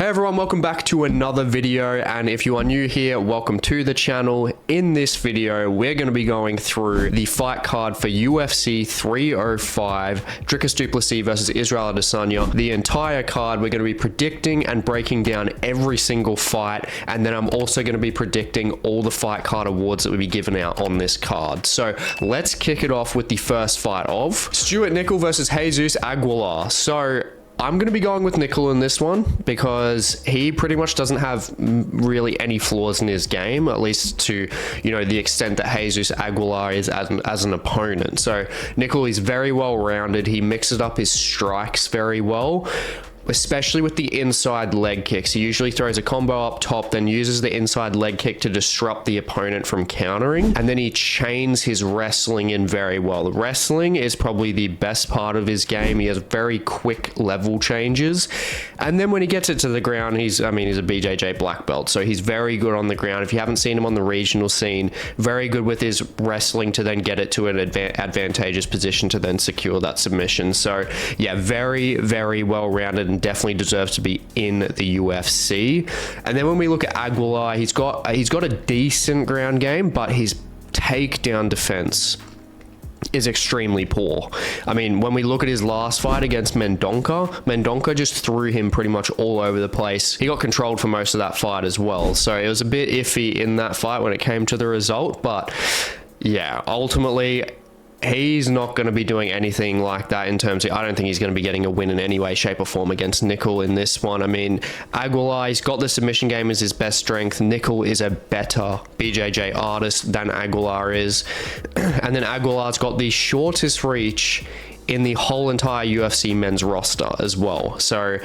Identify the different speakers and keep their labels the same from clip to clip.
Speaker 1: Everyone, welcome back to another video, and if you are new here, welcome to the channel. In this video, we're going to be going through the fight card for UFC 305, Dricus Du Plessis versus Israel Adesanya. The entire card, we're going to be predicting and breaking down every single fight, and then I'm also going to be predicting all the fight card awards that will be given out on this card. So let's kick it off with the first fight of Stewart Nicoll versus Jesus Aguilar. So I'm going to be going with Nicoll in this one because he pretty much doesn't have really any flaws in his game, at least to, the extent that Jesus Aguilar is as an opponent. So Nicoll is very well rounded. He mixes up his strikes very well, especially with the inside leg kicks. He usually throws a combo up top, then uses the inside leg kick to disrupt the opponent from countering, and then he chains his wrestling in very well. The wrestling is probably the best part of his game. He has very quick level changes, and then when he gets it to the ground, he's a BJJ black belt, so he's very good on the ground. If you haven't seen him on the regional scene, very good with his wrestling to then get it to an advantageous position to then secure that submission. So yeah, very, very well rounded and definitely deserves to be in the UFC. And then when we look at Aguilar, he's got a decent ground game, but his takedown defense is extremely poor. I mean, when we look at his last fight against Mendonca just threw him pretty much all over the place. He got controlled for most of that fight as well, so it was a bit iffy in that fight when it came to the result. But yeah, ultimately he's not going to be doing anything like that in terms of, I don't think he's going to be getting a win in any way, shape or form against Nicoll in this one. I mean, Aguilar, he's got the submission game as his best strength. Nicoll is a better BJJ artist than Aguilar is. And then Aguilar's got the shortest reach in the whole entire UFC men's roster as well. So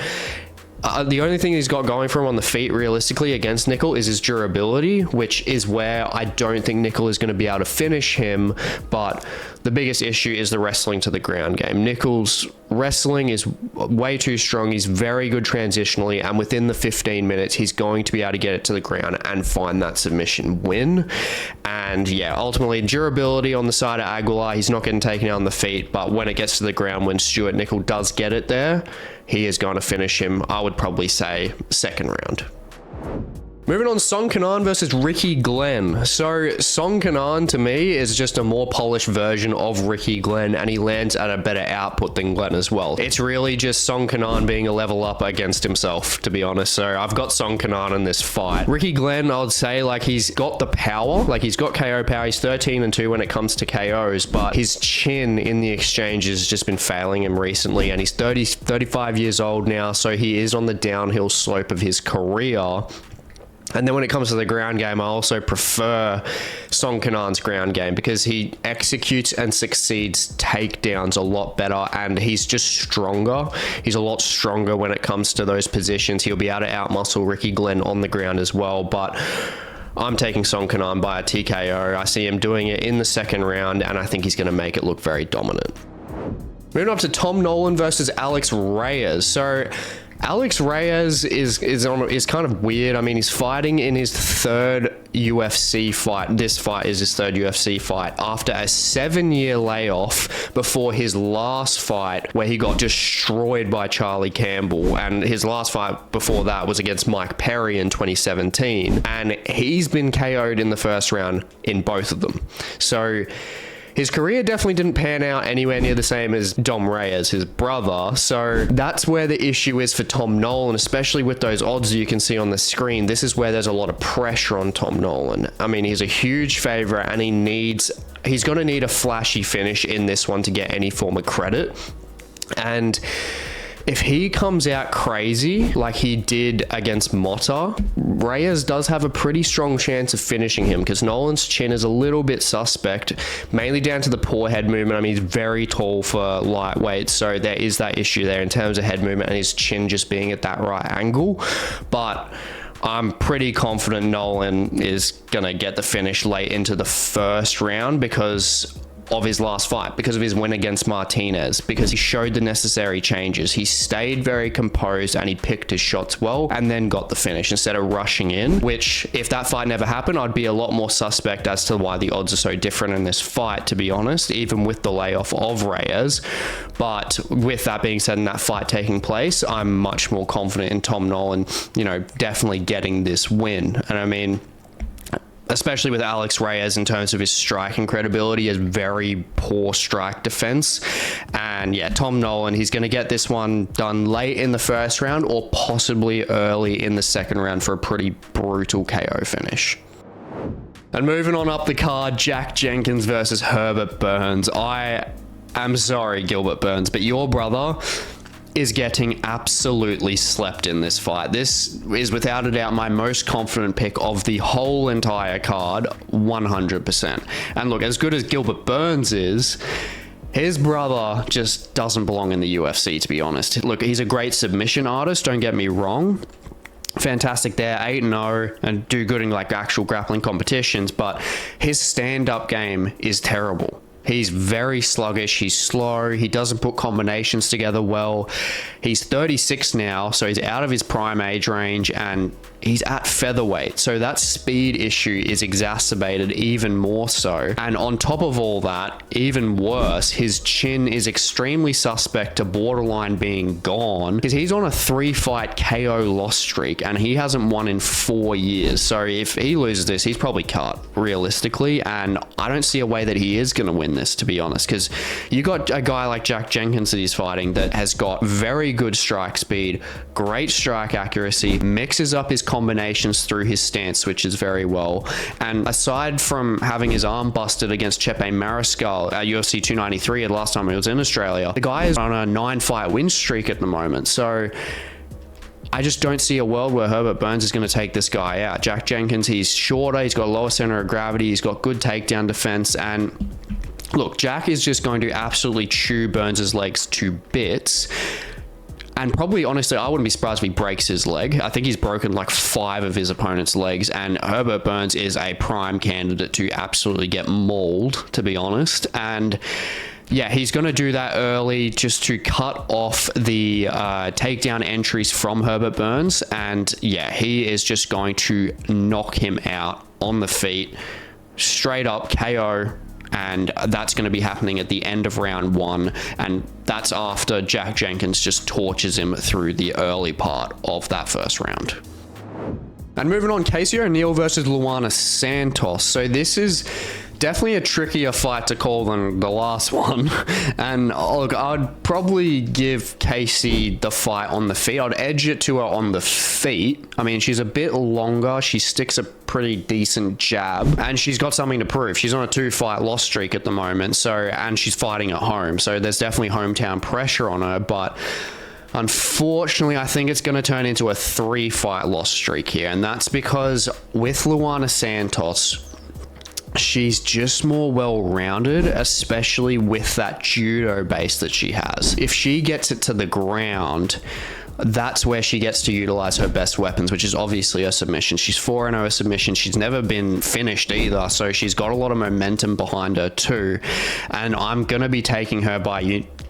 Speaker 1: the only thing he's got going for him on the feet realistically against Nicoll is his durability, which is where I don't think Nicoll is going to be able to finish him. But the biggest issue is the wrestling to the ground game. Nicoll's wrestling is way too strong. He's very good transitionally, and within the 15 minutes, he's going to be able to get it to the ground and find that submission win. And yeah, ultimately durability on the side of Aguilar. He's not getting taken out on the feet, but when it gets to the ground, when Stewart Nicoll does get it there, he is going to finish him, I would probably say, second round. Moving on, Song Kenan versus Ricky Glenn. So Song Kenan to me is just a more polished version of Ricky Glenn, and he lands at a better output than Glenn as well. It's really just Song Kenan being a level up against himself, to be honest. So I've got Song Kenan in this fight. Ricky Glenn, I would say, he's got the power, he's got KO power. He's 13-2 when it comes to KOs, but his chin in the exchange has just been failing him recently, and he's 35 years old now, so he is on the downhill slope of his career. And then when it comes to the ground game, I also prefer Song Kenan's ground game because he executes and succeeds takedowns a lot better, and he's just stronger. He's a lot stronger when it comes to those positions. He'll be able to outmuscle Ricky Glenn on the ground as well, but I'm taking Song Kenan by a TKO. I see him doing it in the second round, and I think he's going to make it look very dominant. Moving up to Tom Nolan versus Alex Reyes. So Alex Reyes is kind of weird. I mean, he's fighting in his third UFC fight. This fight is his third UFC fight after a 7-year layoff before his last fight where he got destroyed by Charlie Campbell. And his last fight before that was against Mike Perry in 2017. And he's been KO'd in the first round in both of them. So his career definitely didn't pan out anywhere near the same as Dom Reyes, his brother. So that's where the issue is for Tom Nolan, especially with those odds that you can see on the screen. This is where there's a lot of pressure on Tom Nolan. I mean, he's a huge favorite, and he's going to need a flashy finish in this one to get any form of credit. And if he comes out crazy like he did against Motta, Reyes does have a pretty strong chance of finishing him because Nolan's chin is a little bit suspect, mainly down to the poor head movement. I mean, he's very tall for lightweight, so there is that issue there in terms of head movement and his chin just being at that right angle. But I'm pretty confident Nolan is going to get the finish late into the first round because of his last fight, because of his win against Martinez, because he showed the necessary changes. He stayed very composed and he picked his shots well and then got the finish instead of rushing in, which if that fight never happened, I'd be a lot more suspect as to why the odds are so different in this fight, to be honest, even with the layoff of Reyes. But with that being said, in that fight taking place, I'm much more confident in Tom Nolan, you know, definitely getting this win. And I mean, especially with Alex Reyes in terms of his striking credibility, has very poor strike defense. And yeah, Tom Nolan, he's going to get this one done late in the first round or possibly early in the second round for a pretty brutal KO finish. And moving on up the card, Jack Jenkins versus Herbert Burns. I am sorry, Gilbert Burns, but your brother is getting absolutely slept in this fight. This is without a doubt my most confident pick of the whole entire card, 100%. And look, as good as Gilbert Burns is, his brother just doesn't belong in the UFC, to be honest. Look, he's a great submission artist, don't get me wrong. Fantastic there, 8-0, and do good in like actual grappling competitions, but his stand-up game is terrible. He's very sluggish, he's slow, he doesn't put combinations together well. He's 36 now, so he's out of his prime age range, and he's at featherweight, so that speed issue is exacerbated even more so. And on top of all that, even worse, his chin is extremely suspect to borderline being gone, because he's on a 3-fight KO loss streak and he hasn't won in 4 years. So if he loses this, he's probably cut realistically, and I don't see a way that he is going to win this, to be honest, because you got a guy like Jack Jenkins that he's fighting that has got very good strike speed, great strike accuracy, mixes up his combinations through his stance switches very well. And aside from having his arm busted against Chepe Mariscal at UFC 293 the last time he was in Australia, the guy is on a 9-fight win streak at the moment. So I just don't see a world where Herbert Burns is going to take this guy out. Jack Jenkins, he's shorter, he's got a lower center of gravity, he's got good takedown defense, and look, Jack is just going to absolutely chew Burns' legs to bits. And probably, honestly, I wouldn't be surprised if he breaks his leg. I think he's broken like 5 of his opponent's legs, and Herbert Burns is a prime candidate to absolutely get mauled, to be honest. And yeah, he's going to do that early just to cut off the takedown entries from Herbert Burns. And yeah, he is just going to knock him out on the feet, straight up KO. And that's going to be happening at the end of round 1. And that's after Jack Jenkins just torches him through the early part of that first round. And moving on, Casey O'Neill versus Luana Santos. So this is definitely a trickier fight to call than the last one. And look, I'd probably give Casey the fight on the feet. I'd edge it to her on the feet. I mean, she's a bit longer. She sticks a pretty decent jab, and she's got something to prove. She's on a 2-fight loss streak at the moment. So, and she's fighting at home. So there's definitely hometown pressure on her, but unfortunately, I think it's going to turn into a 3-fight loss streak here. And that's because with Luana Santos, she's just more well-rounded, especially with that judo base that she has. If she gets it to the ground, that's where she gets to utilize her best weapons, which is obviously her submission. She's 4-0 submission. She's never been finished either, so she's got a lot of momentum behind her too. And I'm going to be taking her by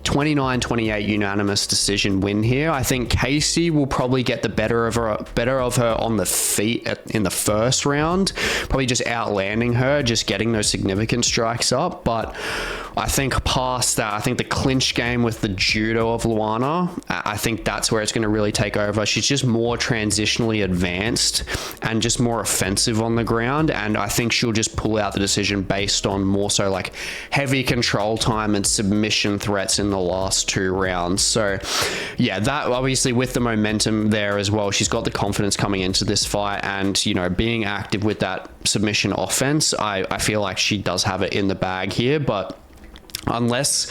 Speaker 1: 29-28 unanimous decision win here. I think Casey will probably get the better of her on the feet in the first round, probably just outlanding her, just getting those significant strikes up. But I think past that, I think the clinch game with the judo of Luana, I think that's where it's going to really take over. She's just more transitionally advanced and just more offensive on the ground, and I think she'll just pull out the decision based on more so like heavy control time and submission threats in the last 2 rounds. So yeah, that obviously with the momentum there as well, she's got the confidence coming into this fight, and you know, being active with that submission offense, I feel like she does have it in the bag here. But unless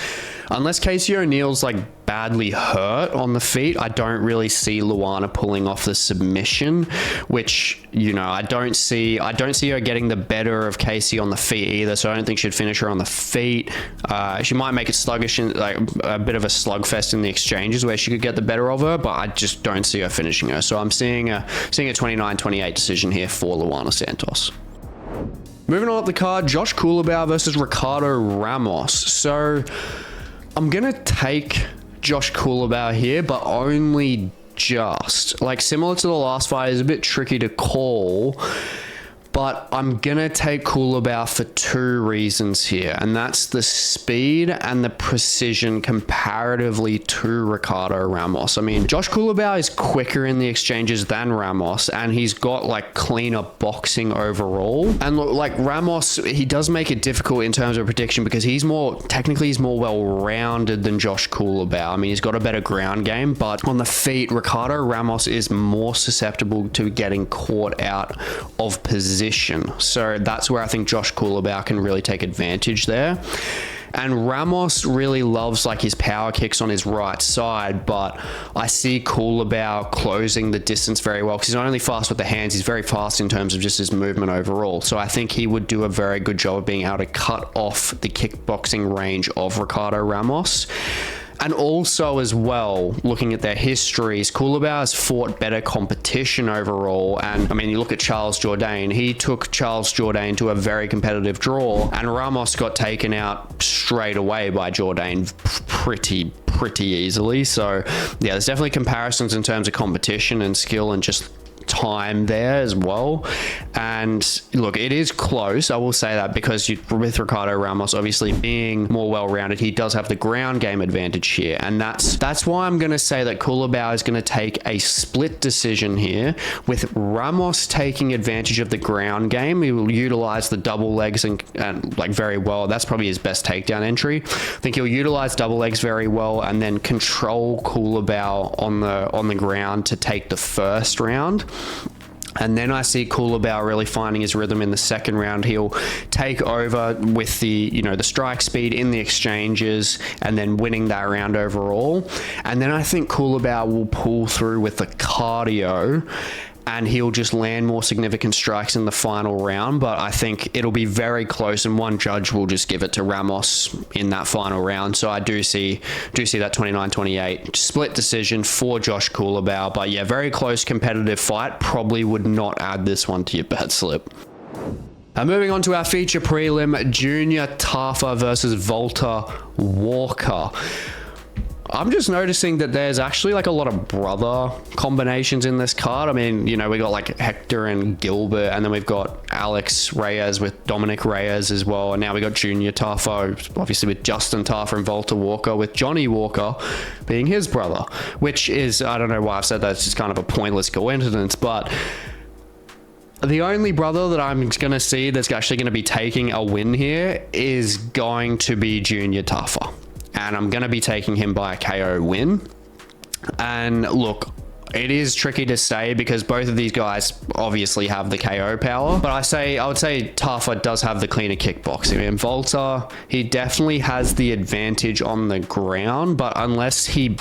Speaker 1: Casey O'Neill's like badly hurt on the feet, I don't really see Luana pulling off the submission, which, you know, I don't see her getting the better of Casey on the feet either. So I don't think she'd finish her on the feet. She might make it sluggish and like a bit of a slugfest in the exchanges where she could get the better of her, but I just don't see her finishing her. So I'm seeing a 29-28 decision here for Luana Santos. Moving on up the card, Josh Culibao versus Ricardo Ramos. So I'm going to take Josh Culibao here, but only just. Like, similar to the last fight, it's a bit tricky to call, but I'm going to take Culibao for two reasons here, and that's the speed and the precision comparatively to Ricardo Ramos. I mean, Josh Culibao is quicker in the exchanges than Ramos, and he's got like cleaner boxing overall. And look, like Ramos, he does make it difficult in terms of prediction because he's more well-rounded than Josh Culibao. I mean, he's got a better ground game, but on the feet, Ricardo Ramos is more susceptible to getting caught out of position. So that's where I think Josh Culibao can really take advantage there. And Ramos really loves like his power kicks on his right side, but I see Culibao closing the distance very well because he's not only fast with the hands, he's very fast in terms of just his movement overall. So I think he would do a very good job of being able to cut off the kickboxing range of Ricardo Ramos. And also as well, looking at their histories, Culibao has fought better competition overall. And I mean, you look at Charles Jourdain, he took Charles Jourdain to a very competitive draw, and Ramos got taken out straight away by Jourdain pretty easily. So yeah, there's definitely comparisons in terms of competition and skill and just time there as well. And look, it is close, I will say that, because with Ricardo Ramos obviously being more well-rounded, he does have the ground game advantage here, and that's why I'm going to say that Culibao is going to take a split decision here, with Ramos taking advantage of the ground game. He will utilize the double legs and like very well. That's probably his best takedown entry. I think he'll utilize double legs very well and then control Culibao on the ground to take the first round. And then I see Culibao really finding his rhythm in the second round. He'll take over with the strike speed in the exchanges and then winning that round overall. And then I think Culibao will pull through with the cardio and he'll just land more significant strikes in the final round. But I think it'll be very close, and one judge will just give it to Ramos in that final round. So I do see that 29-28 split decision for Josh Culibao. But yeah, very close competitive fight. Probably would not add this one to your bet slip. And moving on to our feature prelim, Junior Tafa versus Valter Walker. I'm just noticing that there's actually like a lot of brother combinations in this card. I mean, we got like Hector and Gilbert, and then we've got Alex Reyes with Dominic Reyes as well. And now we got Junior Tafa, obviously with Justin Tafa and Valter Walker, with Johnny Walker being his brother, which is, I don't know why I've said that, it's just kind of a pointless coincidence, but the only brother that I'm going to see that's actually going to be taking a win here is going to be Junior Tafa. And I'm going to be taking him by a KO win. And look, it is tricky to say because both of these guys obviously have the KO power. But I would say Tafa does have the cleaner kickboxing. And Valter, he definitely has the advantage on the ground. But unless he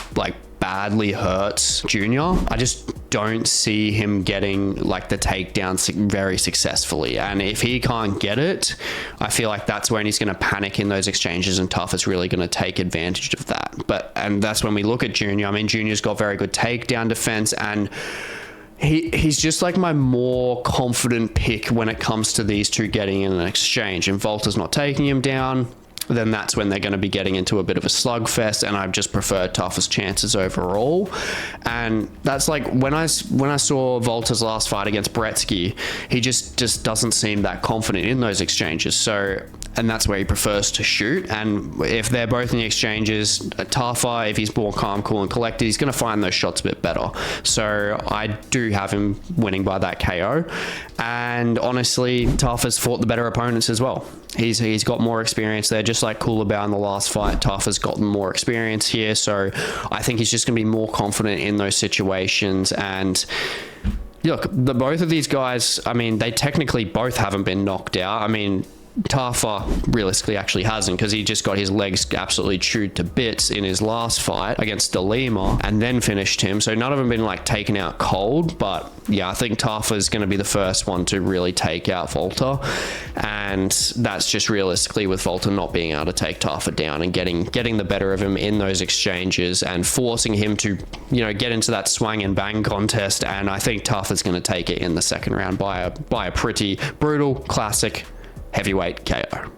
Speaker 1: badly hurts Junior, I just don't see him getting like the takedown very successfully. And if he can't get it, I feel like that's when he's going to panic in those exchanges, and Tafa's really going to take advantage of that. And that's when we look at Junior. I mean, Junior's got very good takedown defense, and he's just like my more confident pick when it comes to these two getting in an exchange. And Valter's not taking him down, then that's when they're going to be getting into a bit of a slugfest, and I just prefer Tafa's chances overall. And that's like when I saw Valter's last fight against Bretsky, he just doesn't seem that confident in those exchanges. So, and that's where he prefers to shoot. And if they're both in the exchanges, Tafa, if he's more calm, cool, and collected, he's going to find those shots a bit better. So I do have him winning by that KO. And honestly, Tafa's fought the better opponents as well. He's got more experience there, just like Culibao in the last fight. Tafa's gotten more experience here, so I think he's just going to be more confident in those situations. And look, both of these guys, I mean, they technically both haven't been knocked out. I mean, Tafa realistically actually hasn't, because he just got his legs absolutely chewed to bits in his last fight against De Lima and then finished him. So none of them been like taken out cold. But yeah, I think Tafa is going to be the first one to really take out Valter, and that's just realistically with Valter not being able to take Tafa down and getting the better of him in those exchanges and forcing him to get into that swang and bang contest. And I think Tafa's going to take it in the second round by a pretty brutal classic heavyweight KO.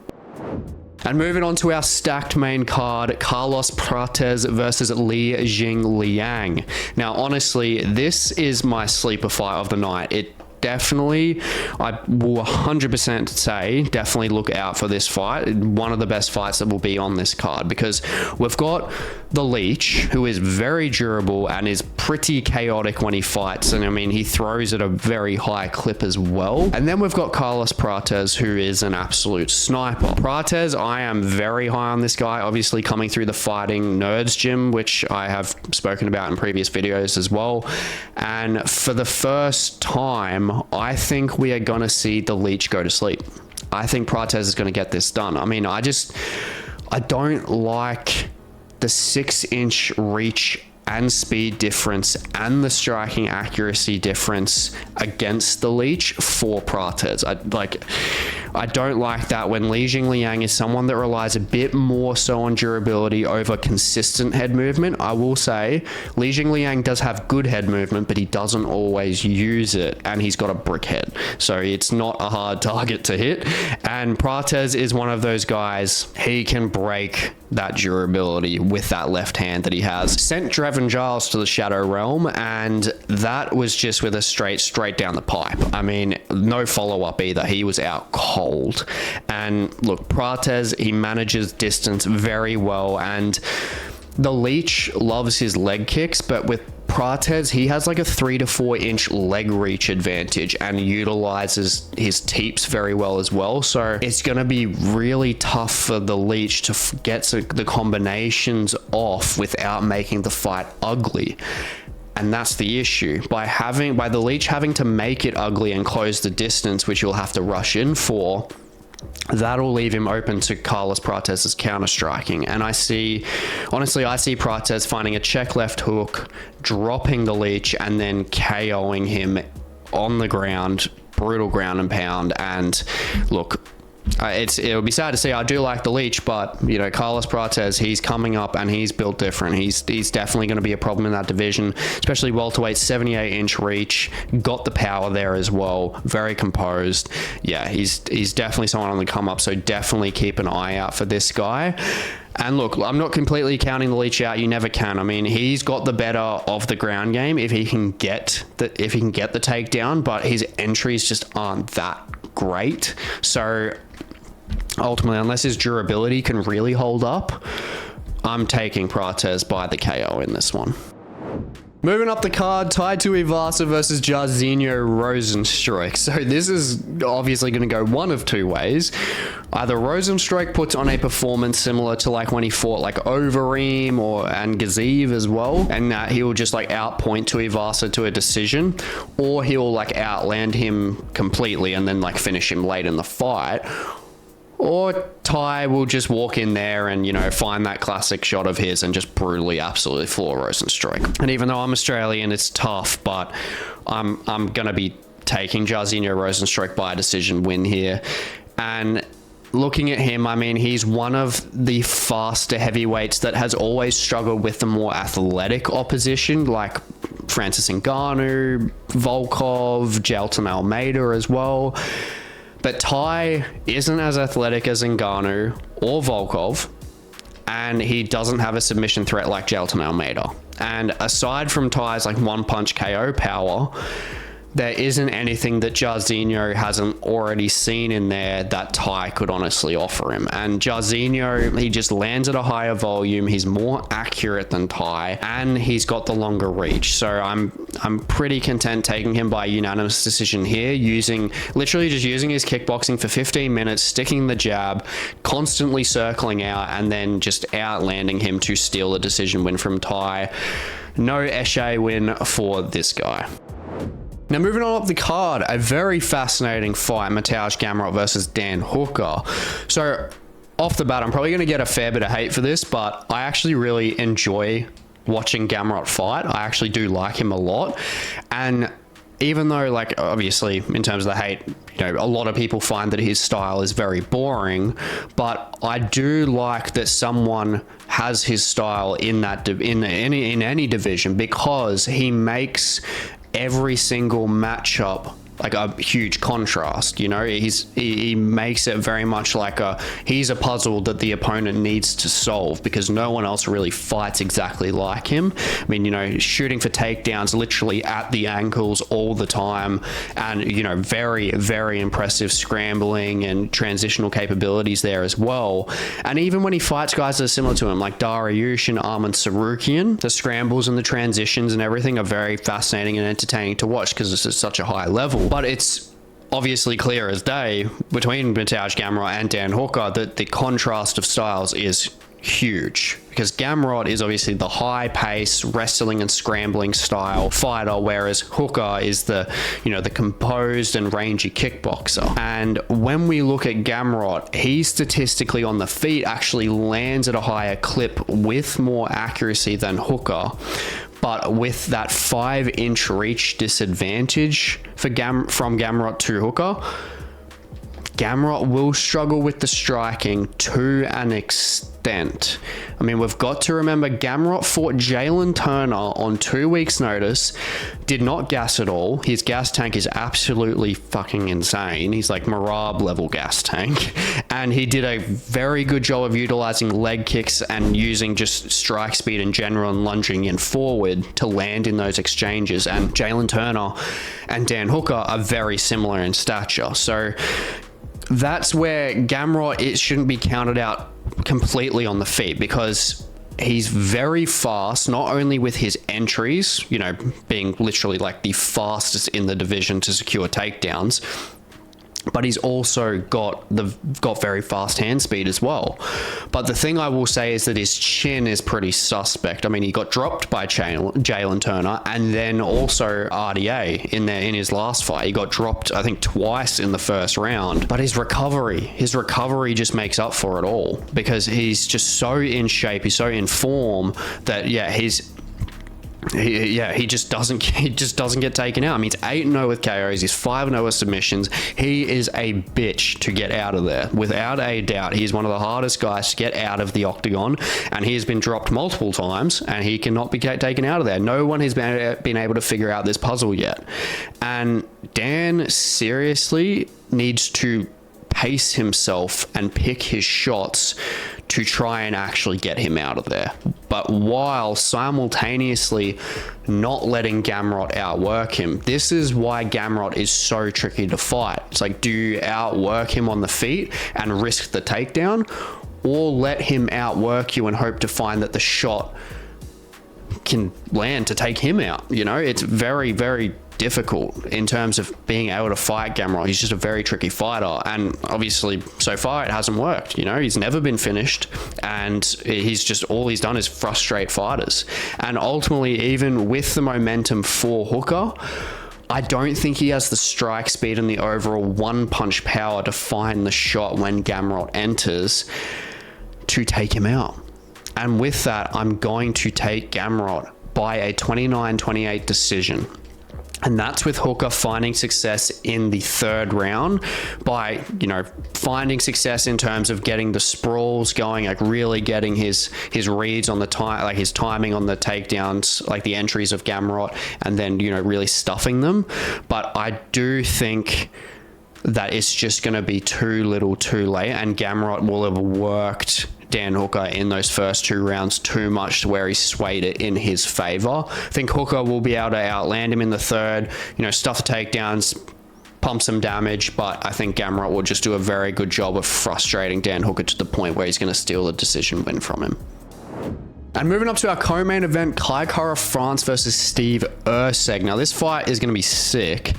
Speaker 1: And moving on to our stacked main card, Carlos Prates versus JingLiang. Now, honestly, this is my sleeper fight of the night. Definitely, I will 100% say, definitely look out for this fight. One of the best fights that will be on this card, because we've got the Leech, who is very durable and is pretty chaotic when he fights. And I mean, he throws at a very high clip as well. And then we've got Carlos Prates, who is an absolute sniper. Prates, I am very high on this guy, obviously coming through the Fighting Nerds gym, which I have spoken about in previous videos as well. And for the first time, I think we are going to see the Leech go to sleep. I think Prates is going to get this done. I mean, I don't like the 6-inch reach and speed difference and the striking accuracy difference against the Leech for Prates. I don't like that when JingLiang is someone that relies a bit more so on durability over consistent head movement. I will say JingLiang does have good head movement, but he doesn't always use it, and he's got a brick head, so it's not a hard target to hit. And Prates is one of those guys, he can break that durability with that left hand that he has. Sent Drevin Giles to the Shadow Realm, and that was just with a straight down the pipe. I mean, no follow-up either. He was out cold. And look, Prates, he manages distance very well, and the Leech loves his leg kicks, but with Prates, he has like a 3 to 4 inch leg reach advantage and utilizes his teeps very well as well. So it's going to be really tough for the Leech to get the combinations off without making the fight ugly. And that's the issue. By the Leech having to make it ugly and close the distance, which you'll have to rush in for, that'll leave him open to Carlos Prates' counter striking. And honestly, I see Prates finding a check left hook, dropping the Leech, and then KOing him on the ground, brutal ground and pound. And look, it'll be sad to see. I do like the Leech, but you know, Carlos Prates, he's coming up and he's built different. He's definitely going to be a problem in that division, especially welterweight, 78-inch reach, got the power there as well, very composed. Yeah, he's definitely someone on the come up, so definitely keep an eye out for this guy. And look, I'm not completely counting the Leech out. You never can. I mean, he's got the better of the ground game if he can get the takedown, but his entries just aren't that great. So ultimately, unless his durability can really hold up, I'm taking Prates by the KO in this one. Moving up the card, Tuivasa versus Jairzinho Rozenstruik. So this is obviously going to go one of two ways. Either Rozenstruik puts on a performance similar to like when he fought like Overeem and Gaziv as well, and he'll just like outpoint Tuivasa to a decision, or he'll like outland him completely and then like finish him late in the fight. Or Ty will just walk in there and, you know, find that classic shot of his and just brutally, absolutely floor Rozenstruik. And even though I'm Australian, it's tough, but I'm going to be taking Jairzinho Rozenstruik by a decision win here. And looking at him, I mean, he's one of the faster heavyweights that has always struggled with the more athletic opposition, like Francis Ngannou, Volkov, Jailton Almeida as well. But Ty isn't as athletic as Ngannou or Volkov, and he doesn't have a submission threat like Jailton Almeida. And aside from Ty's like one-punch KO power, there isn't anything that Jairzinho hasn't already seen in there that Ty could honestly offer him. And Jairzinho, he just lands at a higher volume, he's more accurate than Ty, and he's got the longer reach. So I'm pretty content taking him by unanimous decision here, literally just using his kickboxing for 15 minutes, sticking the jab, constantly circling out, and then just outlanding him to steal a decision win from Ty. No Eshe win for this guy. Now moving on up the card, a very fascinating fight, Mateusz Gamrot versus Dan Hooker. So off the bat, I'm probably going to get a fair bit of hate for this, but I actually really enjoy watching Gamrot fight. I actually do like him a lot. And even though, like, obviously in terms of the hate, you know, a lot of people find that his style is very boring, but I do like that someone has his style in any division, because he makes every single matchup like a huge contrast, you know. He makes it very much like he's a puzzle that the opponent needs to solve, because no one else really fights exactly like him. I mean, you know, shooting for takedowns literally at the ankles all the time, and, you know, very, very impressive scrambling and transitional capabilities there as well. And even when he fights guys that are similar to him, like Dariush and Arman Sarukian, the scrambles and the transitions and everything are very fascinating and entertaining to watch, because it's at such a high level. But it's obviously clear as day between Mateusz Gamrot and Dan Hooker that the contrast of styles is huge, because Gamrot is obviously the high pace wrestling and scrambling style fighter, whereas Hooker is the, you know, the composed and rangy kickboxer. And when we look at Gamrot, he statistically on the feet actually lands at a higher clip with more accuracy than Hooker. But with that 5-inch reach disadvantage from Gamrot to Hooker, Gamrot will struggle with the striking to an extent. I mean, we've got to remember Gamrot fought Jalen Turner on 2 weeks' notice, did not gas at all. His gas tank is absolutely fucking insane. He's like Marab level gas tank. And he did a very good job of utilizing leg kicks and using just strike speed in general and lunging in forward to land in those exchanges. And Jalen Turner and Dan Hooker are very similar in stature. So that's where Gamrot, it shouldn't be counted out completely on the feet, because he's very fast, not only with his entries, you know, being literally like the fastest in the division to secure takedowns, but he's also got very fast hand speed as well. But the thing I will say is that his chin is pretty suspect. I mean, he got dropped by Jalen Turner, and then also RDA in his last fight. He got dropped, I think, twice in the first round. But his recovery just makes up for it all, because he's just so in shape, he's so in form that, yeah, he just doesn't get taken out. I mean, he's 8-0 with KOs, he's 5-0 with submissions. He is a bitch to get out of there, without a doubt. He's one of the hardest guys to get out of the octagon, and he has been dropped multiple times, and he cannot be taken out of there. No one has been able to figure out this puzzle yet. And Dan seriously needs to pace himself and pick his shots to try and actually get him out of there, but while simultaneously not letting Gamrot outwork him. This is why Gamrot is so tricky to fight. It's like, do you outwork him on the feet and risk the takedown, or let him outwork you and hope to find that the shot can land to take him out? You know, it's very, very difficult in terms of being able to fight Gamrot. He's just a very tricky fighter, and obviously so far it hasn't worked. You know, he's never been finished, and he's just, all he's done is frustrate fighters. And ultimately, even with the momentum for Hooker, I don't think he has the strike speed and the overall one punch power to find the shot when Gamrot enters to take him out. And with that, I'm going to take Gamrot by a 29-28 decision. And that's with Hooker finding success in the third round by, you know, finding success in terms of getting the sprawls going, like really getting his reads on the time, like his timing on the takedowns, like the entries of Gamrot, and then, you know, really stuffing them. But I do think that it's just going to be too little too late, and Gamrot will have worked Dan Hooker in those first 2 rounds too much to where he swayed it in his favor. I think Hooker will be able to outland him in the third, you know, stuff the takedowns, pump some damage, but I think Gamrot will just do a very good job of frustrating Dan Hooker to the point where he's going to steal a decision win from him. And moving up to our co-main event, Kai Kara-France versus Steve Erceg. Now, this fight is going to be sick,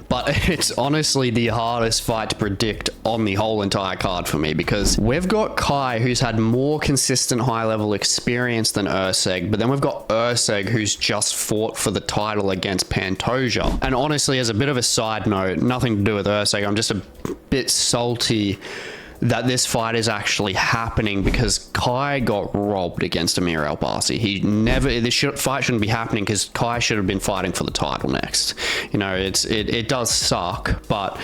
Speaker 1: but it's honestly the hardest fight to predict on the whole entire card for me, because we've got Kai, who's had more consistent high-level experience than Erceg, but then we've got Erceg, who's just fought for the title against Pantoja. And honestly, as a bit of a side note, nothing to do with Erceg, I'm just a bit salty that this fight is actually happening, because Kai got robbed against Amir Albarsi. This fight shouldn't be happening, because Kai should have been fighting for the title next. You know, it does suck, but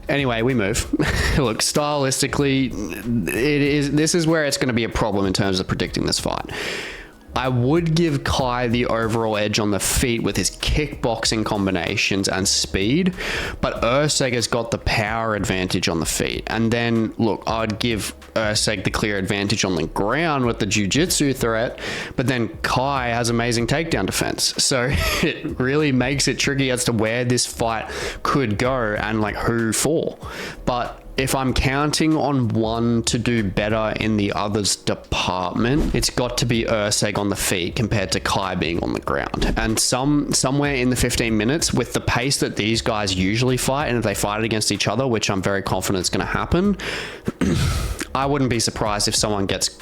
Speaker 1: anyway, we move. Look, stylistically, this is where it's going to be a problem in terms of predicting this fight.
Speaker 2: I would give Kai the overall edge on the feet with his kickboxing combinations and speed, but Erceg has got the power advantage on the feet. And then, look, I'd give Erceg the clear advantage on the ground with the jiu-jitsu threat, but then Kai has amazing takedown defense. So it really makes it tricky as to where this fight could go and like who for. But if I'm counting on one to do better in the other's department, it's got to be Erceg on the feet compared to Kai being on the ground. And somewhere in the 15 minutes, with the pace that these guys usually fight, and if they fight against each other, which I'm very confident is going to happen, I wouldn't be surprised if someone gets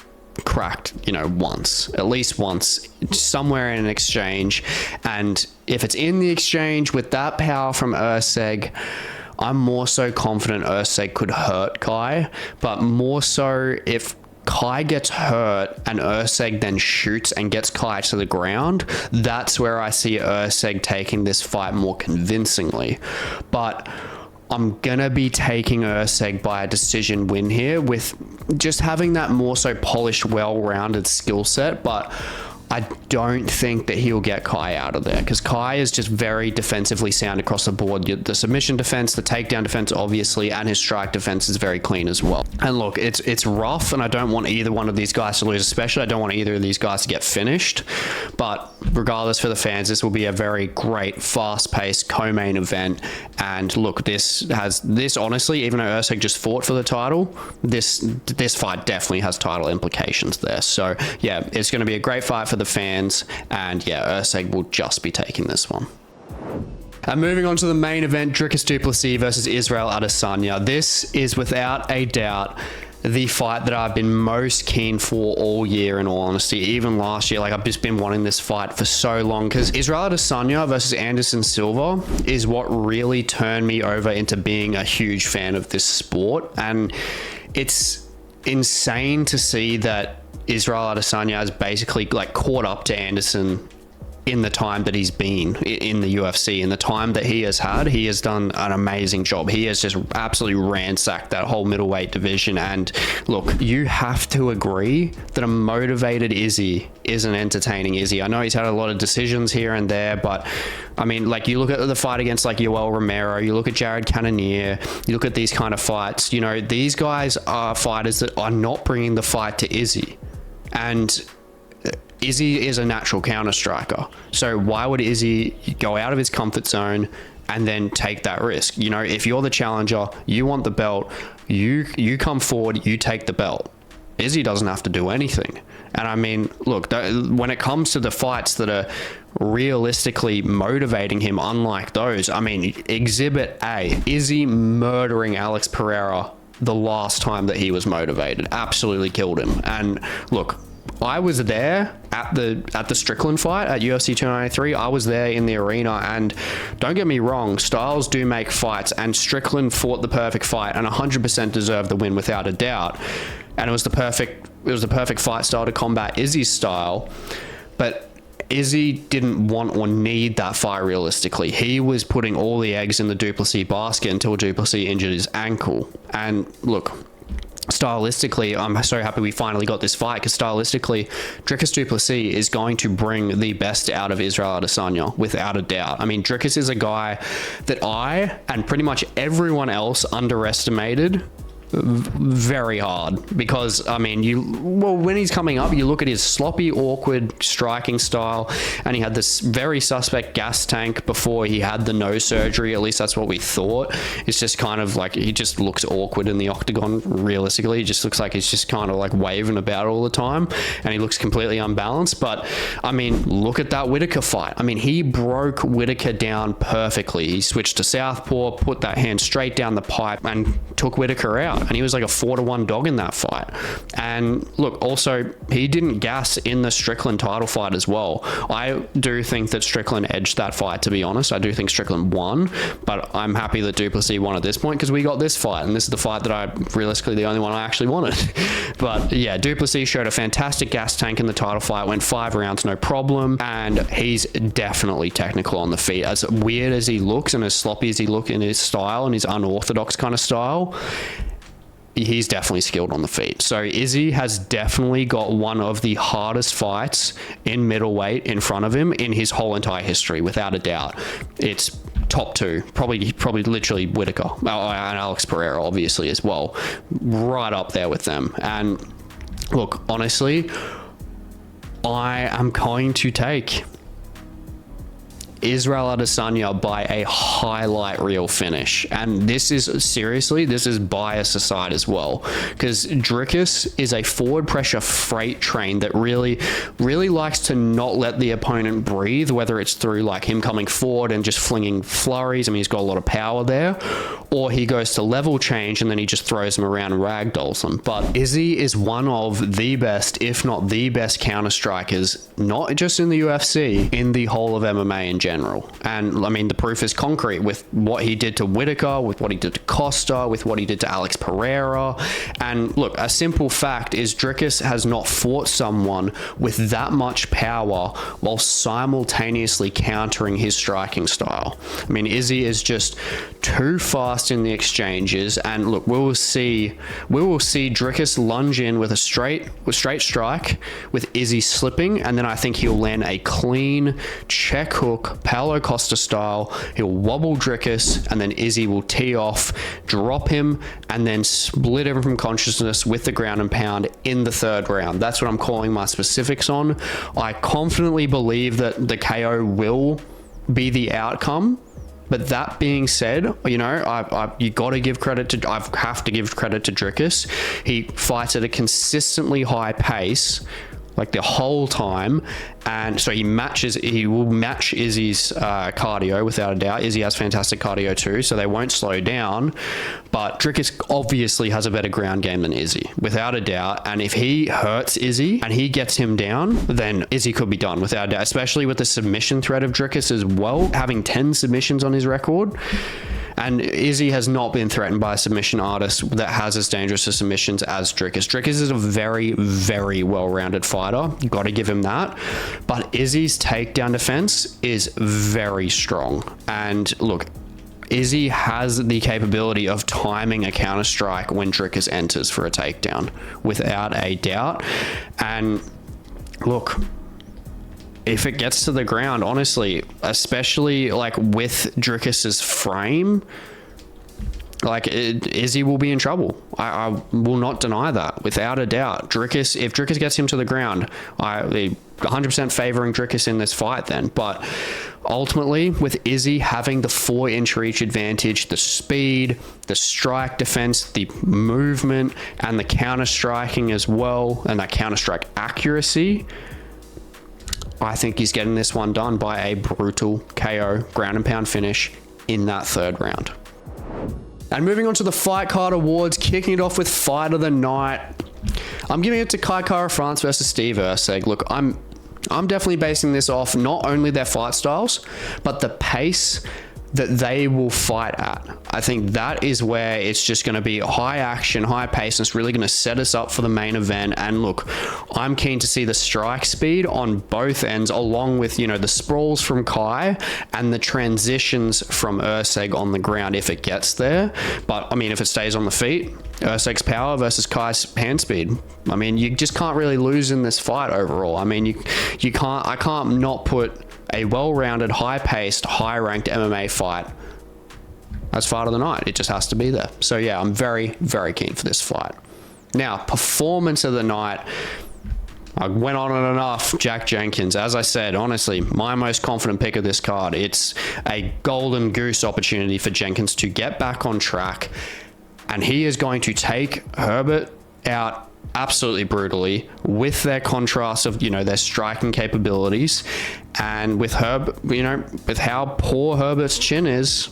Speaker 2: cracked, you know, once, at least once, somewhere in an exchange. And if it's in the exchange with that power from Erceg, I'm more so confident Erceg could hurt Kai, but more so if Kai gets hurt and Erceg then shoots and gets Kai to the ground, that's where I see Erceg taking this fight more convincingly. But I'm gonna be taking Erceg by a decision win here, with just having that more so polished, well-rounded skill set. But I don't think that he'll get Kai out of there, because Kai is just very defensively sound across the board. The submission defense, the takedown defense, obviously, and his strike defense is very clean as well. And look, it's rough, and I don't want either one of these guys to lose, especially I don't want either of these guys to get finished. But regardless, for the fans, this will be a very great, fast-paced co-main event. And look, this honestly, even though Erceg just fought for the title, this fight definitely has title implications there. So yeah, it's going to be a great fight for the fans, and yeah, Erceg will just be taking this one. And moving on to the main event, Dricus Du Plessis versus Israel Adesanya. This is without a doubt the fight that I've been most keen for all year, in all honesty. Even last year, like, I've just been wanting this fight for so long, because Israel Adesanya versus Anderson Silva is what really turned me over into being a huge fan of this sport. And it's insane to see that Israel Adesanya has basically like caught up to Anderson in the time that he's been in the UFC. In the time that he has had, he has done an amazing job. He has just absolutely ransacked that whole middleweight division. And look, you have to agree that a motivated Izzy is an entertaining Izzy. I know he's had a lot of decisions here and there, but I mean, like, you look at the fight against like Yoel Romero, you look at Jared Cannonier, you look at these kind of fights, you know, these guys are fighters that are not bringing the fight to Izzy. And Izzy is a natural counter striker. So why would Izzy go out of his comfort zone and then take that risk? You know, if you're the challenger, you want the belt, you come forward, you take the belt. Izzy doesn't have to do anything. And I mean, look, when it comes to the fights that are realistically motivating him, unlike those, I mean, Exhibit A, Izzy murdering Alex Pereira the last time that he was motivated, absolutely killed him. And look, I was there at the Strickland fight at UFC 293. I was there in the arena, and don't get me wrong, styles do make fights, and Strickland fought the perfect fight and 100% deserved the win without a doubt. And it was the perfect fight style to combat Izzy's style. But Izzy didn't want or need that fight realistically. He was putting all the eggs in the Du Plessis basket until Du Plessis injured his ankle. And look, stylistically, I'm so happy we finally got this fight, because stylistically, Dricus Du Plessis is going to bring the best out of Israel Adesanya without a doubt. I mean, Dricus is a guy that I and pretty much everyone else underestimated very hard, because I mean, when he's coming up, you look at his sloppy, awkward striking style, and he had this very suspect gas tank before he had the nose surgery. At least that's what we thought. It's just kind of like, he just looks awkward in the octagon. Realistically, he just looks like he's just kind of like waving about all the time, and he looks completely unbalanced. But I mean, look at that Whittaker fight. I mean, he broke Whittaker down perfectly. He switched to southpaw, put that hand straight down the pipe, and took Whittaker out. And he was like a 4-1 dog in that fight. And look, also, he didn't gas in the Strickland title fight as well. I do think that Strickland edged that fight, to be honest. I do think Strickland won, but I'm happy that Du Plessis won at this point, because we got this fight, and this is the fight that I realistically the only one I actually wanted. But yeah, Du Plessis showed a fantastic gas tank in the title fight, went 5 rounds, no problem, and he's definitely technical on the feet. As weird as he looks and as sloppy as he looks in his style and his unorthodox kind of style, he's definitely skilled on the feet. So Izzy has definitely got one of the hardest fights in middleweight in front of him in his whole entire history, without a doubt. It's top two, probably literally Whitaker and Alex Pereira, obviously, as well, right up there with them. And look, honestly, I am going to take Israel Adesanya by a highlight reel finish. And this is bias aside as well, because Dricus is a forward pressure freight train that really likes to not let the opponent breathe, whether it's through like him coming forward and just flinging flurries. I mean, he's got a lot of power there, or he goes to level change and then he just throws them around and ragdolls them. But Izzy is one of the best, if not the best, counter strikers, not just in the UFC, in the whole of MMA in general. And I mean, the proof is concrete with what he did to Whitaker, with what he did to Costa, with what he did to Alex Pereira. And look, a simple fact is Dricus has not fought someone with that much power while simultaneously countering his striking style. I mean, Izzy is just too fast in the exchanges, and look, we will see Dricus lunge in with a straight strike with Izzy slipping, and then I think he'll land a clean check hook, Paulo Costa style. He'll wobble Dricus, and then Izzy will tee off, drop him, and then split him from consciousness with the ground and pound in the third round. That's what I'm calling my specifics on. I confidently believe that the KO will be the outcome. But that being said, you know, you got to give credit to, I have to give credit to Dricus. He fights at a consistently high pace, like the whole time, and so he will match Izzy's cardio without a doubt. Izzy has fantastic cardio too, so they won't slow down, but Dricus obviously has a better ground game than Izzy, without a doubt. And if he hurts Izzy and he gets him down, then Izzy could be done without a doubt, especially with the submission threat of Dricus as well, having 10 submissions on his record. And Izzy has not been threatened by a submission artist that has as dangerous as submissions as Dricus. Dricus is a very, very well-rounded fighter. You got to give him that. But Izzy's takedown defense is very strong. And look, Izzy has the capability of timing a counter strike when Dricus enters for a takedown, without a doubt. And look, if it gets to the ground, honestly, especially like with Dricus's frame, like Izzy will be in trouble. I will not deny that, without a doubt. If Dricus gets him to the ground, I 100% favoring Dricus in this fight then. But ultimately, with Izzy having the 4-inch reach advantage, the speed, the strike defense, the movement, and the counter striking as well, and that counter strike accuracy, I think he's getting this one done by a brutal KO ground and pound finish in that third round. And moving on to the fight card awards, kicking it off with fight of the night, I'm giving it to Kai Kara-France versus Steve Erceg. Look, I'm definitely basing this off not only their fight styles, but the pace that they will fight at. I think that is where it's just going to be high action, high pace, and it's really going to set us up for the main event. And look, I'm keen to see the strike speed on both ends, along with, you know, the sprawls from Kai and the transitions from Erceg on the ground if it gets there. But I mean, if it stays on the feet, Erceg's power versus Kai's hand speed. I mean, you just can't really lose in this fight overall. I mean, I can't not put a well-rounded, high-paced, high-ranked MMA fight as fight of the night. It just has to be there. So yeah, I'm very, very keen for this fight. Now, performance of the night, I went on and enough. Jack Jenkins, as I said, honestly, my most confident pick of this card. It's a golden goose opportunity for Jenkins to get back on track, and he is going to take Herbert out absolutely brutally with their contrast of, you know, their striking capabilities, and with with how poor Herbert's chin is,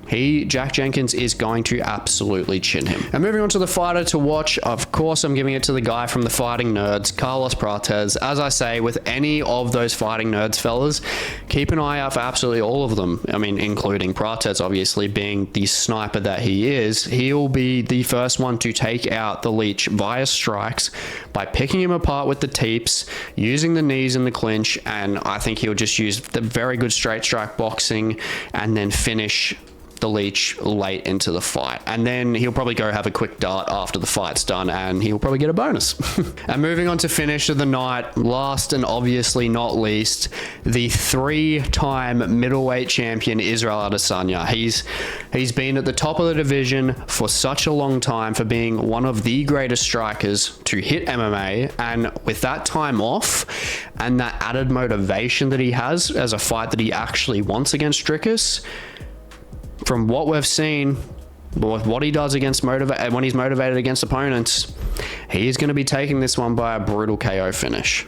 Speaker 2: Jack Jenkins is going to absolutely chin him. And moving on to the fighter to watch, of course, I'm giving it to the guy from the Fighting Nerds, Carlos Prates. As I say, with any of those Fighting Nerds fellas, keep an eye out for absolutely all of them. I mean, including Prates, obviously, being the sniper that he is. He'll be the first one to take out the Leech via strikes by picking him apart with the teeps, using the knees in the clinch, and I think he'll just use the very good straight strike boxing and then finish the leech late into the fight. And then he'll probably go have a quick dart after the fight's done, and he'll probably get a bonus. And moving on to finish of the night, last and obviously not least, the 3-time middleweight champion Israel Adesanya. He's been at the top of the division for such a long time, for being one of the greatest strikers to hit MMA, and with that time off and that added motivation that he has as a fight that he actually wants against Dricus, from what we've seen, what he does against when he's motivated against opponents, he is going to be taking this one by a brutal KO finish.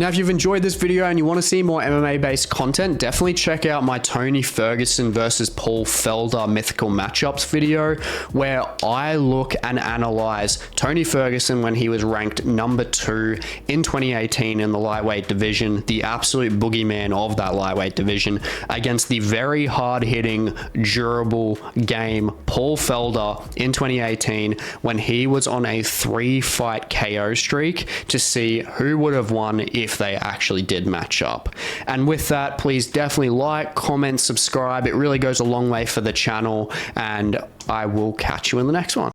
Speaker 2: Now, if you've enjoyed this video and you want to see more MMA-based content, definitely check out my Tony Ferguson versus Paul Felder mythical matchups video, where I look and analyze Tony Ferguson when he was ranked number 2 in 2018 in the lightweight division, the absolute boogeyman of that lightweight division, against the very hard-hitting, durable game Paul Felder in 2018 when he was on a 3-fight KO streak, to see who would have won if they actually did match up. And with that, please definitely like, comment, subscribe. It really goes a long way for the channel, and I will catch you in the next one.